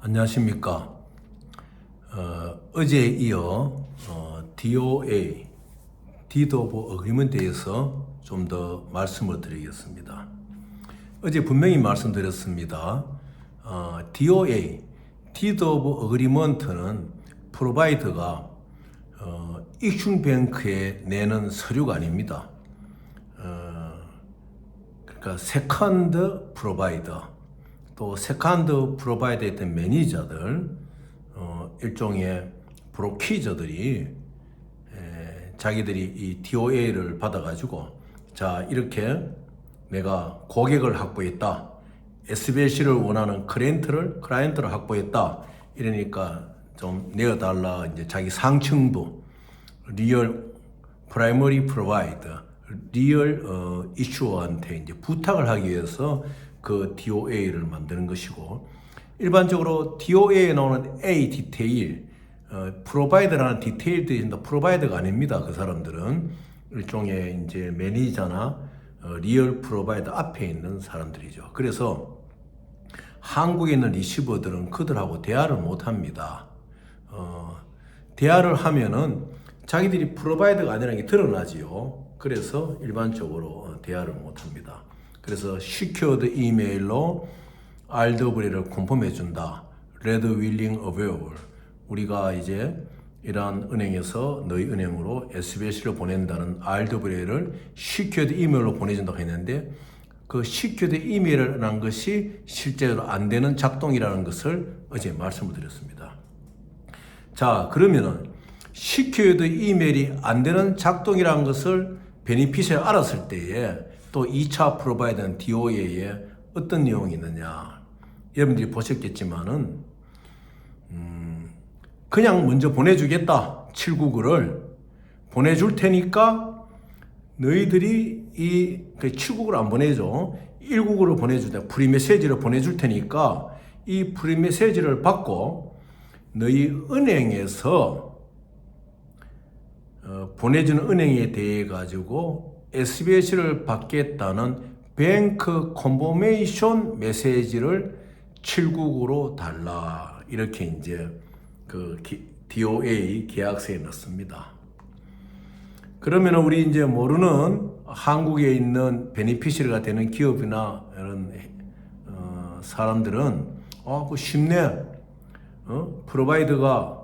안녕하십니까. 어제에 이어 DOA, Deed of Agreement에서 좀 더 말씀을 드리겠습니다. 어제 분명히 말씀드렸습니다. DOA, Deed of Agreement는 프로바이더가 익슝뱅크에 내는 서류가 아닙니다. 그러니까 세컨드 프로바이더, 또 세컨드 프로바이더에 있던 매니저들, 일종의 브로키저들이 자기들이 이 DOA를 받아가지고 자 이렇게 내가 고객을 확보했다, SBLC를 원하는 클라이언트를 확보했다 이러니까 좀 내어달라, 이제 자기 상층부 리얼 프라이머리 프로바이더 리얼 이슈어한테 이제 부탁을 하기 위해서 그 DOA를 만드는 것이고, 일반적으로 DOA에 나오는 A 디테일, 프로바이더라는 디테일들이 있는데 프로바이더가 아닙니다. 그 사람들은 일종의 이제 매니저나 리얼 프로바이더 앞에 있는 사람들이죠. 그래서 한국에 있는 리시버들은 그들하고 대화를 못 합니다. 대화를 하면은 자기들이 프로바이더가 아니라는 게 드러나지요. 그래서 일반적으로 대화를 못 합니다. 그래서 시큐어드 이메일로 RW를 컨펌해 준다. Red Willing Available. 우리가 이제 이러한 은행에서 너희 은행으로 SBLC를 보낸다는 RW를 시큐어드 이메일로 보내준다고 했는데, 그 시큐어드 이메일이라는 것이 실제로 안 되는 작동이라는 것을 어제 말씀을 드렸습니다. 자, 그러면은 시큐어드 이메일이 안 되는 작동이라는 것을 베니피셔가 알았을 때에 또 2차 프로바이더는 DOA에 어떤 내용이 있느냐. 여러분들이 보셨겠지만은 그냥 먼저 보내주겠다. 799를 보내줄 테니까 너희들이 이 799를 안 보내줘. 199를 보내주다. 프리메시지를 보내줄 테니까 이 프리메시지를 받고 너희 은행에서 보내주는 은행에 대해 가지고 SBLC를 받겠다는 뱅크 컨포메이션 메시지를 799로 달라. 이렇게 이제 그 DOA 계약서에 넣습니다. 그러면 우리 이제 모르는 한국에 있는 베니피셔리가 되는 기업이나 이런 사람들은 그거 쉽네. 프로바이더가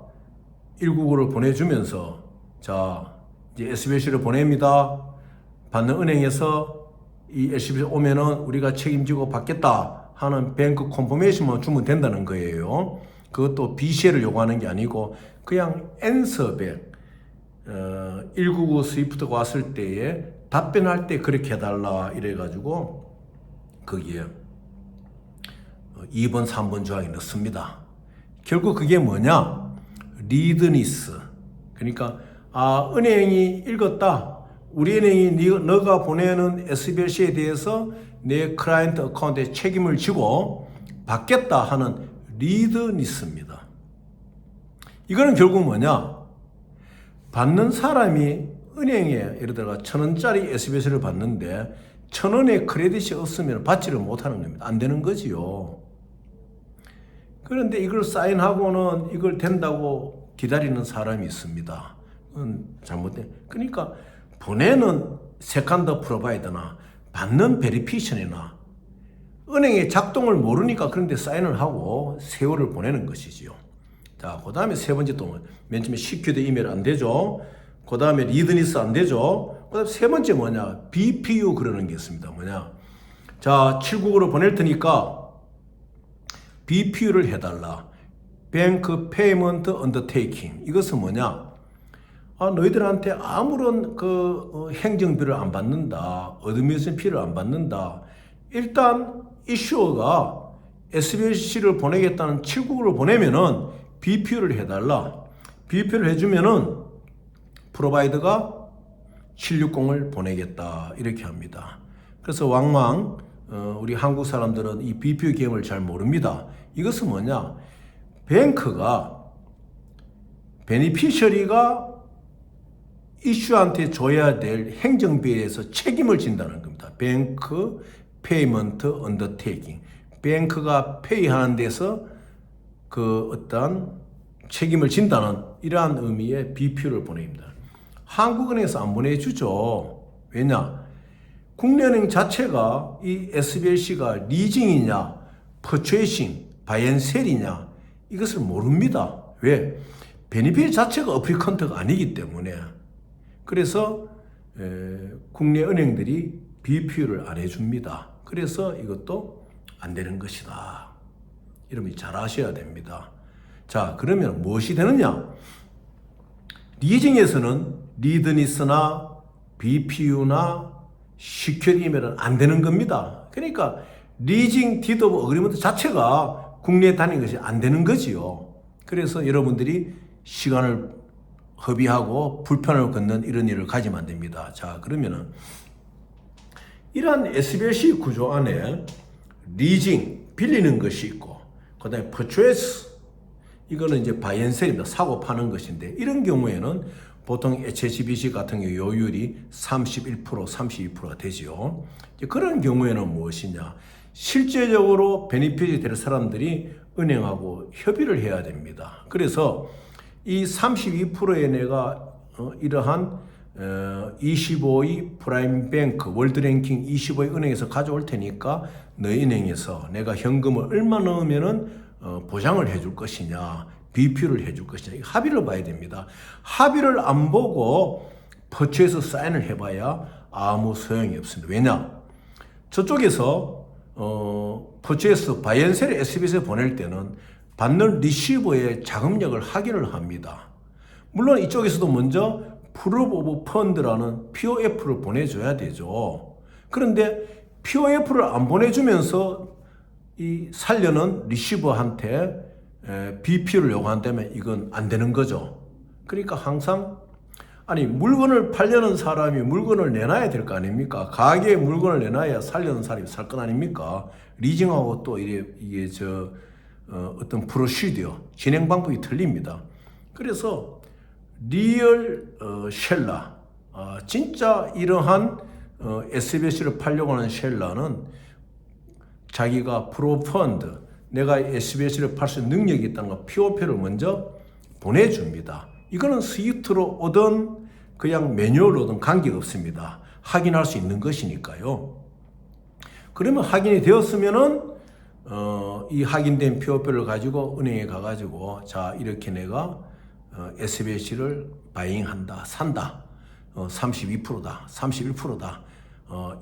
199를 보내주면서 자 이제 SBLC를 보냅니다. 받는 은행에서 이 SBLC 오면은 우리가 책임지고 받겠다 하는 뱅크 컨포메이션만 주면 된다는 거예요. 그것도 BCL을 요구하는 게 아니고 그냥 앤서백 199 스위프트가 왔을 때에 답변할 때 그렇게 해달라 이래가지고 거기에 2번 3번 조항이 넣습니다. 결국 그게 뭐냐, 리드니스. 그러니까 은행이 읽었다, 우리 은행이 너가 보내는 SBLC에 대해서 내 클라이언트 어카운트에 책임을 지고 받겠다 하는 리드니스입니다. 이거는 결국 뭐냐, 받는 사람이 은행에 예를 들어 1,000원짜리 SBLC를 받는데 1,000원의 크레딧이 없으면 받지를 못하는 겁니다. 안 되는 거지요. 그런데 이걸 사인하고는 이걸 된다고 기다리는 사람이 있습니다. 그건 잘못된. 그러니까 보내는 세컨드 프로바이더나 받는 베리피션이나 은행의 작동을 모르니까 그런데 사인을 하고 세월을 보내는 것이지요. 자, 그 다음에 세 번째 또 맨 처음에 시큐드 이메일 안 되죠. 그 다음에 리드니스 안 되죠. 그 다음에 세 번째 뭐냐, BPU 그러는 게 있습니다. 뭐냐, 자 799로 보낼 테니까 BPU를 해달라. 뱅크 페이먼트 언더테이킹. 이것은 뭐냐, 너희들한테 아무런 행정비를 안 받는다, 어드미니스트레이션 피를 안 받는다. 일단 이슈어가 SBLC를 보내겠다는 799를 보내면은 BPU를 해달라. BPU를 해주면은 프로바이더가 760을 보내겠다 이렇게 합니다. 그래서 왕왕 우리 한국 사람들은 이 BPU 개념을 잘 모릅니다. 이것은 뭐냐, 뱅크가 베니피셔리가 이슈한테 줘야 될 행정비에 대해서 책임을 진다는 겁니다. 뱅크 페이먼트 언더테이킹. 뱅크가 페이하는 데서 그 어떤 책임을 진다는 이러한 의미의 BPU를 보냅니다. 한국은행에서 안 보내주죠. 왜냐? 국내은행 자체가 이 SBLC가 리징이냐, 퍼체이싱, 바이앤셀이냐 이것을 모릅니다. 왜? 베니핏 자체가 어프리컨트가 아니기 때문에. 그래서 국내 은행들이 BPU를 안 해줍니다. 그래서 이것도 안 되는 것이다. 여러분이 잘 아셔야 됩니다. 자, 그러면 무엇이 되느냐? 리징에서는 리드니스나 BPU나 시큐리티 이메일은 안 되는 겁니다. 그러니까 리징 디드 오브 어그리먼트 자체가 국내에 다니는 것이 안 되는 거지요. 그래서 여러분들이 시간을 허비하고 불편을 걷는 이런 일을 가지면 안 됩니다. 자, 그러면은 이러한 SBLC 구조 안에 리징, 빌리는 것이 있고, 그 다음에 퍼체이스, 이거는 이제 바이앤셀입니다. 사고 파는 것인데, 이런 경우에는 보통 HSBC 같은 경우 요율이 31%, 32%가 되죠. 그런 경우에는 무엇이냐? 실제적으로 베니핏이 될 사람들이 은행하고 협의를 해야 됩니다. 그래서 이 32%의 내가 이러한 25위 프라임 뱅크 월드 랭킹 25위 은행에서 가져올 테니까 너희 은행에서 내가 현금을 얼마 넣으면은 보장을 해줄 것이냐, BPU를 해줄 것이냐, 합의를 봐야 됩니다. 합의를 안 보고 퍼체에서 사인을 해봐야 아무 소용이 없습니다. 왜냐? 저쪽에서 퍼체에서 바이앤셀 SBS에 보낼 때는 받는 리시버의 자금력을 확인을 합니다. 물론 이쪽에서도 먼저 프루브 오브 펀드라는 POF를 보내줘야 되죠. 그런데 POF를 안 보내주면서 이 살려는 리시버한테 BPU를 요구한다면 이건 안 되는 거죠. 그러니까 항상 아니 물건을 팔려는 사람이 물건을 내놔야 될 거 아닙니까? 가게에 물건을 내놔야 살려는 사람이 살 건 아닙니까? 리징하고 또 이게 어떤 프로시디어 진행 방법이 틀립니다. 그래서 리얼 쉘라 진짜 이러한 SBS를 팔려고 하는 쉘라는 자기가 프로펀드 내가 SBS를 팔 수 있는 능력이 있다는 거 POP를 먼저 보내줍니다. 이거는 스위프트로 오든 그냥 매뉴얼로 오든 관계가 없습니다. 확인할 수 있는 것이니까요. 그러면 확인이 되었으면은 이 확인된 POP를 가지고 은행에 가가지고 자 이렇게 내가 SBS를 바잉한다, 산다, 32%다, 31%다.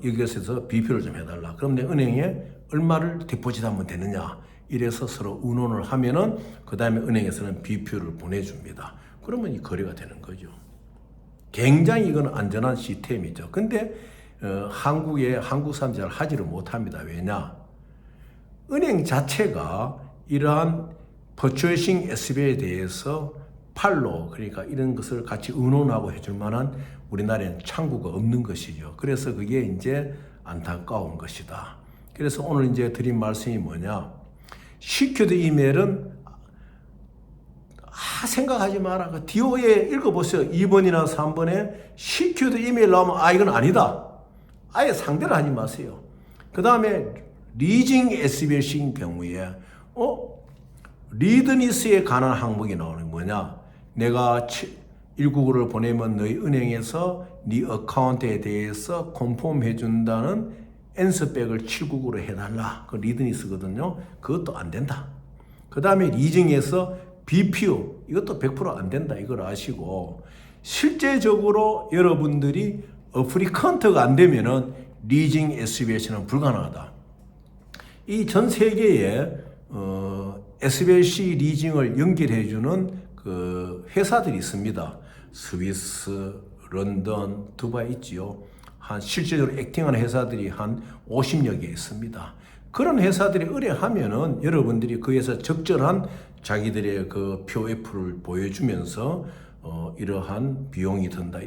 여기에서 BP를 좀 해달라. 그럼 내 은행에 얼마를 디포짓하면 되느냐. 이래서 서로 의논을 하면은 그 다음에 은행에서는 BP를 보내줍니다. 그러면 이 거래가 되는 거죠. 굉장히 이건 안전한 시스템이죠. 근데 한국 사람들이 잘 하지를 못합니다. 왜냐? 은행 자체가 이러한 퍼체이싱 SB에 대해서 팔로 그러니까 이런 것을 같이 의논하고 해줄 만한 우리나라에는 창구가 없는 것이죠. 그래서 그게 이제 안타까운 것이다. 그래서 오늘 이제 드린 말씀이 뭐냐? 시큐드 이메일은 생각하지 마라. 그 DO에 읽어보세요. 2번이나 3번에 시큐드 이메일 나오면 이건 아니다. 아예 상대를 하지 마세요. 그 다음에 리징 SBLC인 경우에 리드니스에 관한 항목이 나오는 뭐냐? 내가 199를 보내면 너희 은행에서 네 어카운트에 대해서 컨펌 해준다는 앤서백을 799로 해달라. 그 리드니스거든요. 그것도 안 된다. 그 다음에 리징에서 BPU 이것도 100% 안 된다. 이걸 아시고 실제적으로 여러분들이 어프리컨트가 안 되면은 리징 SBLC는 불가능하다. 이 전 세계에 SBLC 리징을 연결해주는 그 회사들이 있습니다. 스위스, 런던, 두바이 있지요. 실제적으로 액팅하는 회사들이 한 50여 개 있습니다. 그런 회사들이 의뢰하면은 여러분들이 그 회사 적절한 자기들의 그 POF를 보여주면서 이러한 비용이 든다.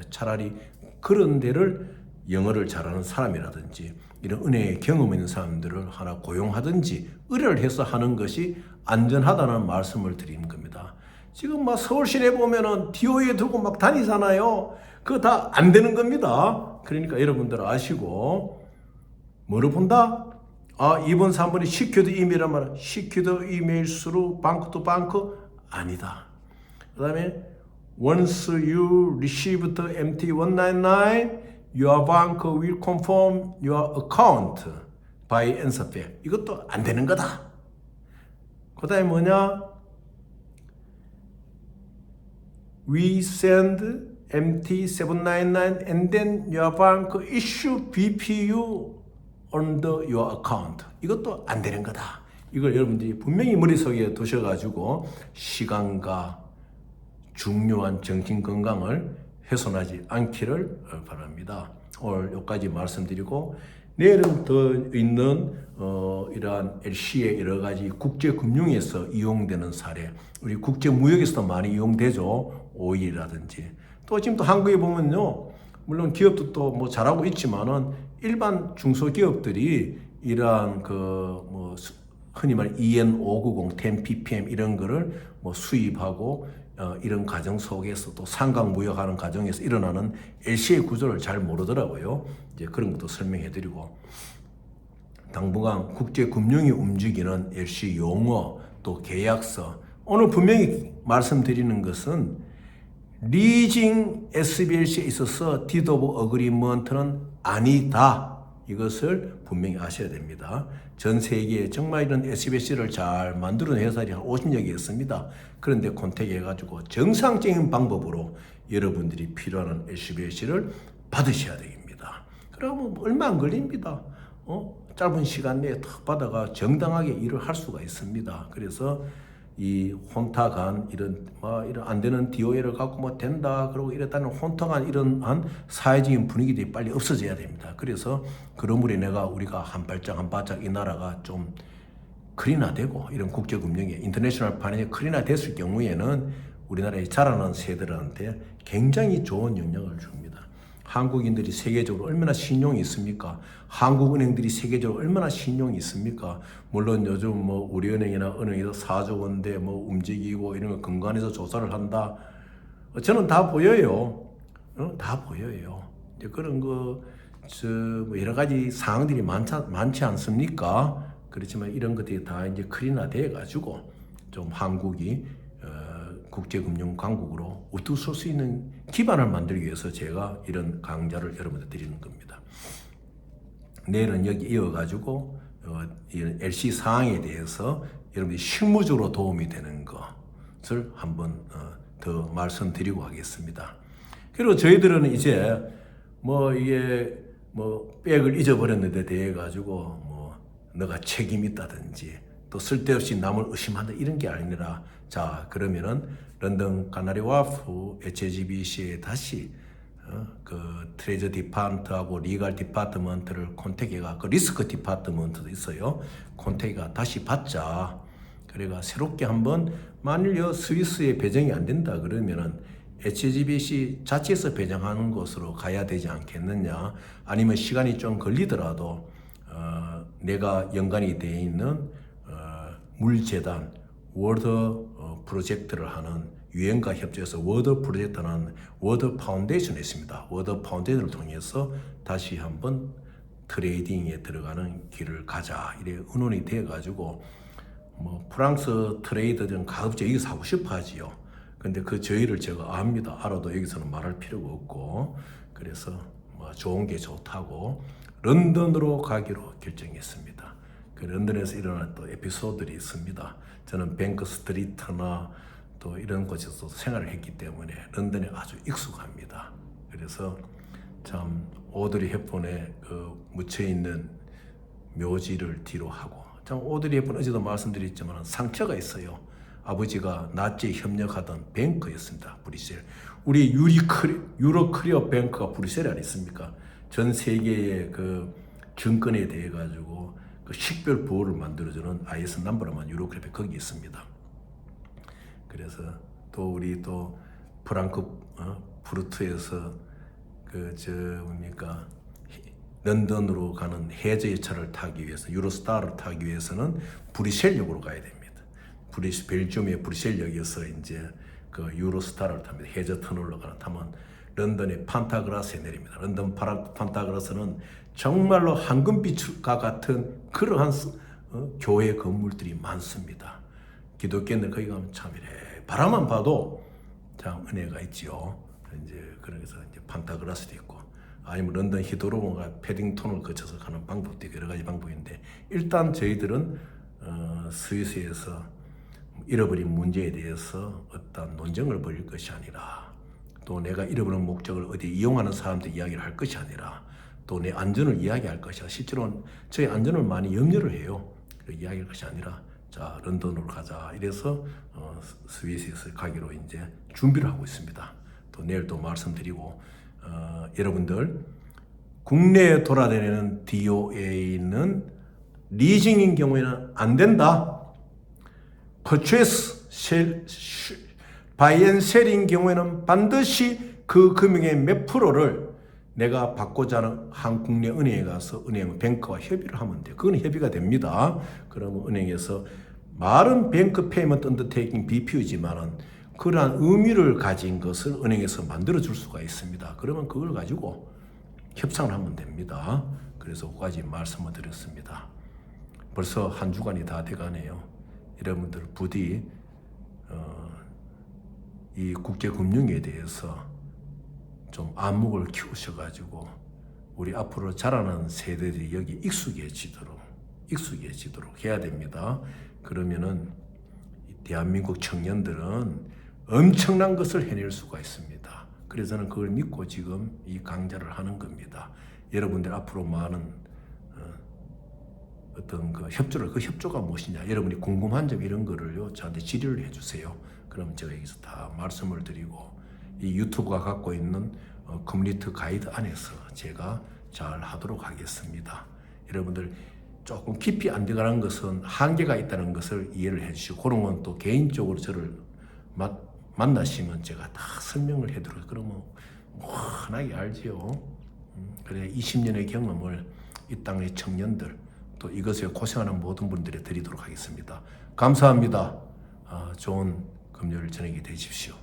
차라리 그런 데를 영어를 잘하는 사람이라든지 이런 은행에 경험 있는 사람들을 하나 고용하든지 의뢰를 해서 하는 것이 안전하다는 말씀을 드리는 겁니다. 지금 막 서울시내 보면은 DO에 들고 막 다니잖아요. 그거 다 안 되는 겁니다. 그러니까 여러분들 아시고 뭐를 본다? 아, 2번, 3번이 secured 이메일이란 말은 secured 이메일 through bank to bank 아니다. 그 다음에 once you received MT-199, your bank will confirm your account by answer back. 이것도 안 되는 거다. 그 다음에 뭐냐? We send MT-799 and then your bank issue BPU on your account. 이것도 안 되는 거다. 이걸 여러분들이 분명히 머릿속에 두셔가지고 시간과 중요한 정신 건강을 훼손하지 않기를 바랍니다. 오늘 여기까지 말씀드리고 내일은 더 있는 이러한 LC의 여러 가지 국제금융에서 이용되는 사례, 우리 국제무역에서도 많이 이용되죠. 오일이라든지 또 지금 또 한국에 보면요, 물론 기업도 또 뭐 잘하고 있지만은 일반 중소기업들이 이러한 뭐 흔히 말해 EN590, 10ppm 이런 거를 뭐 수입하고 이런 과정 속에서 또 상강무역하는 과정에서 일어나는 LC의 구조를 잘 모르더라고요. 이제 그런 것도 설명해드리고 당분간 국제금융이 움직이는 LC 용어 또 계약서 오늘 분명히 말씀드리는 것은 리징 SBLC에 있어서 Deed of Agreement는 아니다. 이것을 분명히 아셔야 됩니다. 전 세계에 정말 이런 SBLC를 잘 만드는 회사들이 한 50여 개 있습니다. 그런데 컨택해가지고 정상적인 방법으로 여러분들이 필요한 SBLC를 받으셔야 됩니다. 그러면 얼마 안 걸립니다. 짧은 시간 내에 탁 받아가 정당하게 일을 할 수가 있습니다. 그래서 이 혼탁한 이런 안 되는 DOL을 갖고 뭐 된다 그러고 이랬다는 혼탁한 이런 사회적인 분위기들이 빨리 없어져야 됩니다. 그래서 그러므로 우리가 한 발짝 한 발짝 이 나라가 좀 클린화되고 이런 국제금융에 인터내셔널 파이낸스 클린화 됐을 경우에는 우리나라의 자라는 세대들한테 굉장히 좋은 영향을 줍니다. 한국인들이 세계적으로 얼마나 신용이 있습니까? 한국은행들이 세계적으로 얼마나 신용이 있습니까? 물론 요즘 뭐 우리은행이나 은행에서 4조 원대 뭐 움직이고 이런 거 근간해서 조사를 한다. 저는 다 보여요. 다 보여요. 이제 그런 뭐 여러 가지 사항들이 많지 않습니까? 그렇지만 이런 것들이 다 이제 클린화돼 가지고 좀 한국이 국제금융 강국으로 우뚝 설 수 있는 기반을 만들기 위해서 제가 이런 강좌를 여러분들 드리는 겁니다. 내일은 여기 이어가지고 이런 LC 사항에 대해서 여러분들이 실무적으로 도움이 되는 것을 한번 더 말씀드리고 하겠습니다. 그리고 저희들은 이제 이게 백을 잊어버렸는데 대해 가지고 너가 책임 있다든지 또 쓸데없이 남을 의심한다 이런 게 아니라 자 그러면은 런던 카나리 와프 HSBC에 다시 그 트레저 디파트하고 리갈 디파트먼트를 콘택해가 그 리스크 디파트먼트도 있어요. 콘택해가 다시 받자. 그래가 새롭게 한번 만일 스위스에 배정이 안 된다 그러면은 HSBC 자체에서 배정하는 곳으로 가야 되지 않겠느냐. 아니면 시간이 좀 걸리더라도 내가 연관이 되어 있는 물재단 월드 프로젝트를 하는 유엔과 협조해서 월드 프로젝트를 하는 월드 파운데이션이 있습니다. 월드 파운데이션을 통해서 다시 한번 트레이딩에 들어가는 길을 가자 이래 의논이 돼 가지고 프랑스 트레이더들은 가급적 여기서 하고 싶어 하지요. 근데 그 저희를 제가 압니다. 알아도 여기서는 말할 필요가 없고 그래서 좋은 게 좋다고 런던으로 가기로 결정했습니다. 그 런던에서 일어난 또 에피소드들이 있습니다. 저는 뱅크 스트리트나 또 이런 곳에서 생활을 했기 때문에 런던에 아주 익숙합니다. 그래서 참 오드리 헵번의 묻혀 있는 묘지를 뒤로 하고 참 오드리 헵번 어제도 말씀드렸지만 상처가 있어요. 아버지가 나치에 협력하던 뱅크였습니다. 브뤼셀. 우리 유로 클리어 뱅크가 브뤼셀이 아니습니까? 전 세계의 그 증권에 대해 가지고 그 식별 보호를 만들어주는 IS 넘버만 유로클리어 거기 있습니다. 그래서 또 우리 또 프랑크푸르트에서 런던으로 가는 해저의 차를 타기 위해서 유로스타를 타기 위해서는 브뤼셀역으로 가야 됩니다. 벨기움의 브뤼셀역에서 이제 그 유로스타를 탑니다. 해저 터널로 타면 런던의 판타그라스에 내립니다. 런던 판타그라스는 정말로 황금빛과 같은 그러한 교회 건물들이 많습니다. 기독교인들 거기 가면 참 이래 바라만 봐도 참 은혜가 있지요. 이제 그래서 이제 판타그라스도 있고, 아니면 런던 히드로가 패딩턴을 거쳐서 가는 방법도 있고 여러 가지 방법인데, 일단 저희들은 스위스에서 잃어버린 문제에 대해서 어떤 논쟁을 벌일 것이 아니라, 또 내가 잃어버린 목적을 어디 이용하는 사람들 이야기를 할 것이 아니라, 또 내 안전을 이야기할 것이야. 실제로는 저희 안전을 많이 염려를 해요. 이야기할 것이 아니라, 자, 런던으로 가자. 이래서 스위스에서 가기로 이제 준비를 하고 있습니다. 또 내일 또 말씀드리고, 여러분들 국내에 돌아다니는 DOA는 리징인 경우에는 안 된다. purchase, buy and sell인 경우에는 반드시 그 금액의 몇 프로를 내가 받고자 하는 한 국내 은행에 가서 은행 뱅크와 협의를 하면 돼. 그건 협의가 됩니다. 그러면 은행에서 말은 뱅크 페이먼트 언더테이킹 BPU지만은 그러한 의미를 가진 것을 은행에서 만들어 줄 수가 있습니다. 그러면 그걸 가지고 협상을 하면 됩니다. 그래서 5가지 말씀을 드렸습니다. 벌써 한 주간이 다 돼가네요. 여러분들 부디 이 국제금융에 대해서 좀 안목을 키우셔가지고 우리 앞으로 자라는 세대들이 여기 익숙해지도록 해야 됩니다. 그러면은 대한민국 청년들은 엄청난 것을 해낼 수가 있습니다. 그래서 저는 그걸 믿고 지금 이 강좌를 하는 겁니다. 여러분들 앞으로 많은 어떤 그 협조를, 그 협조가 무엇이냐, 여러분이 궁금한 점 이런 거를요 저한테 질의를 해주세요. 그러면 제가 여기서 다 말씀을 드리고, 이 유튜브가 갖고 있는 커뮤니티 가이드 안에서 제가 잘 하도록 하겠습니다. 여러분들 조금 깊이 안 들어가는 것은 한계가 있다는 것을 이해를 해주시고, 그런 건 또 개인적으로 저를 만나시면 제가 다 설명을 해드려요. 그러면 환하게 알지요. 그래 20년의 경험을 이 땅의 청년들, 또 이것에 고생하는 모든 분들에 드리도록 하겠습니다. 감사합니다. 좋은 금요일 저녁이 되십시오.